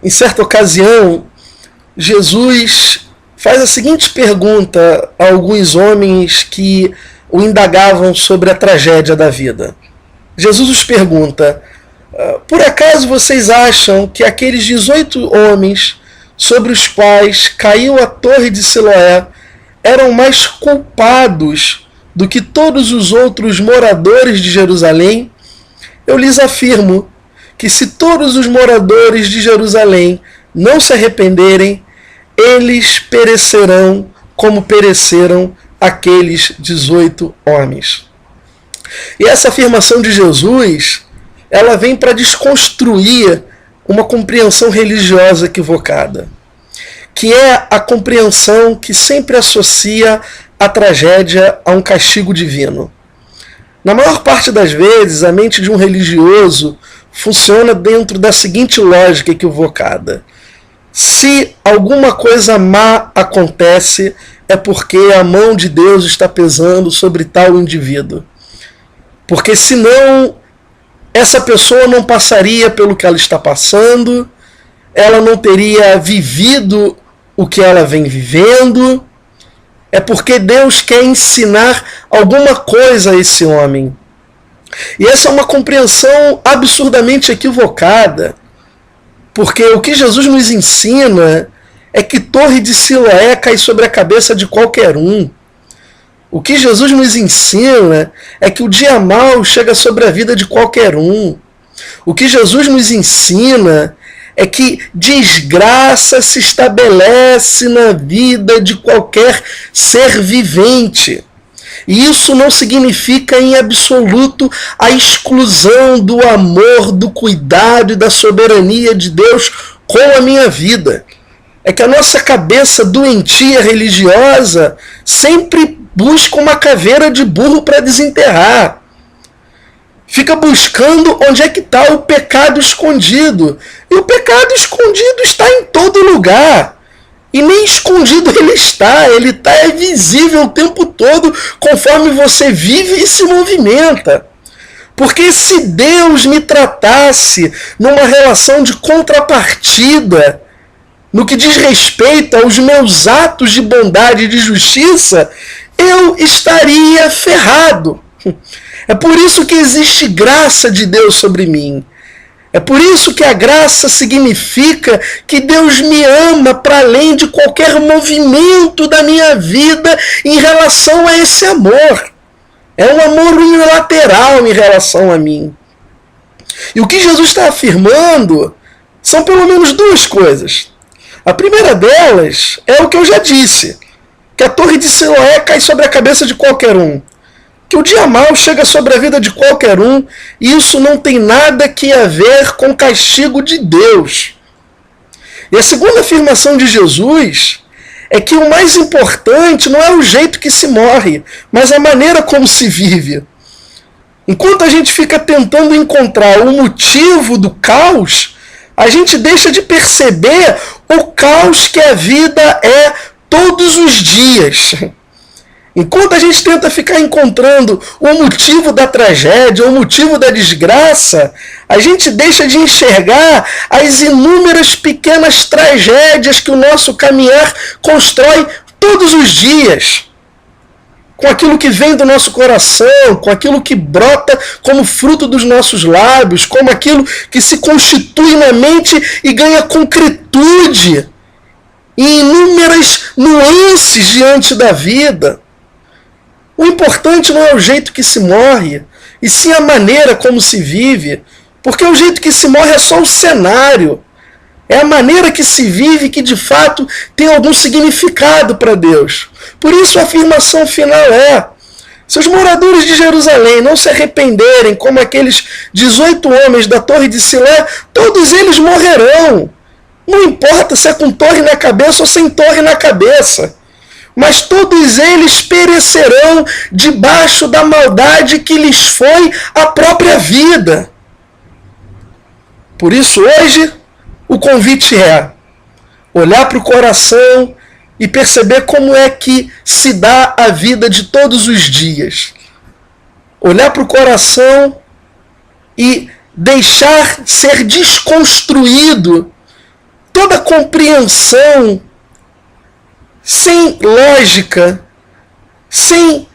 Em certa ocasião, Jesus faz a seguinte pergunta a alguns homens que o indagavam sobre a tragédia da vida. Jesus os pergunta: por acaso vocês acham que aqueles 18 homens sobre os quais caiu a torre de Siloé eram mais culpados do que todos os outros moradores de Jerusalém? Eu lhes afirmo que se todos os moradores de Jerusalém não se arrependerem, eles perecerão como pereceram aqueles 18 homens. E essa afirmação de Jesus, ela vem para desconstruir uma compreensão religiosa equivocada, que é a compreensão que sempre associa a tragédia a um castigo divino. Na maior parte das vezes, a mente de um religioso funciona dentro da seguinte lógica equivocada: se alguma coisa má acontece, é porque a mão de Deus está pesando sobre tal indivíduo. Porque senão essa pessoa não passaria pelo que ela está passando, ela não teria vivido o que ela vem vivendo. É porque Deus quer ensinar alguma coisa a esse homem. E essa é uma compreensão absurdamente equivocada, porque o que Jesus nos ensina é que torre de Siloé cai sobre a cabeça de qualquer um. O que Jesus nos ensina é que o dia mau chega sobre a vida de qualquer um. O que Jesus nos ensina é que desgraça se estabelece na vida de qualquer ser vivente. E isso não significa em absoluto a exclusão do amor, do cuidado e da soberania de Deus com a minha vida. É que a nossa cabeça doentia religiosa sempre busca uma caveira de burro para desenterrar. Fica buscando onde é que está o pecado escondido. E o pecado escondido está em todo lugar. E nem escondido ele está visível o tempo todo, conforme você vive e se movimenta. Porque se Deus me tratasse numa relação de contrapartida, no que diz respeito aos meus atos de bondade e de justiça, eu estaria ferrado. É por isso que existe graça de Deus sobre mim. É por isso que a graça significa que Deus me ama para além de qualquer movimento da minha vida em relação a esse amor. É um amor unilateral em relação a mim. E o que Jesus está afirmando são pelo menos duas coisas. A primeira delas é o que eu já disse, que a torre de Siloé cai sobre a cabeça de qualquer um. Que o dia mau chega sobre a vida de qualquer um, e isso não tem nada que a ver com o castigo de Deus. E a segunda afirmação de Jesus é que o mais importante não é o jeito que se morre, mas a maneira como se vive. Enquanto a gente fica tentando encontrar o motivo do caos, a gente deixa de perceber o caos que a vida é todos os dias. Enquanto a gente tenta ficar encontrando o motivo da tragédia, o motivo da desgraça, a gente deixa de enxergar as inúmeras pequenas tragédias que o nosso caminhar constrói todos os dias. Com aquilo que vem do nosso coração, com aquilo que brota como fruto dos nossos lábios, como aquilo que se constitui na mente e ganha concretude em inúmeras nuances diante da vida. O importante não é o jeito que se morre, e sim a maneira como se vive, porque o jeito que se morre é só o cenário. É a maneira que se vive que de fato tem algum significado para Deus. Por isso a afirmação final é: se os moradores de Jerusalém não se arrependerem como aqueles 18 homens da torre de Siloé, todos eles morrerão. Não importa se é com torre na cabeça ou sem torre na cabeça. Mas todos eles perecerão debaixo da maldade que lhes foi a própria vida. Por isso hoje o convite é olhar para o coração e perceber como é que se dá a vida de todos os dias. Olhar para o coração e deixar ser desconstruído toda compreensão, sem lógica, sem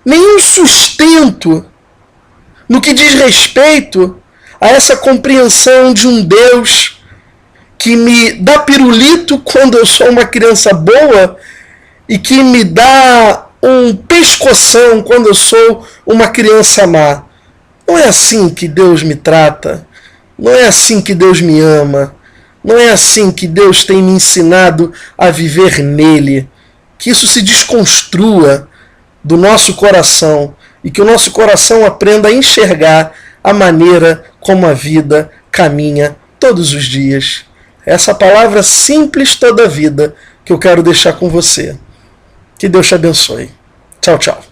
nenhum sustento no que diz respeito a essa compreensão de um Deus que me dá pirulito quando eu sou uma criança boa e que me dá um pescoção quando eu sou uma criança má. Não é assim que Deus me trata, não é assim que Deus me ama, não é assim que Deus tem me ensinado a viver nele. Que isso se desconstrua do nosso coração e que o nosso coração aprenda a enxergar a maneira como a vida caminha todos os dias. Essa palavra simples toda a vida que eu quero deixar com você. Que Deus te abençoe. Tchau, tchau.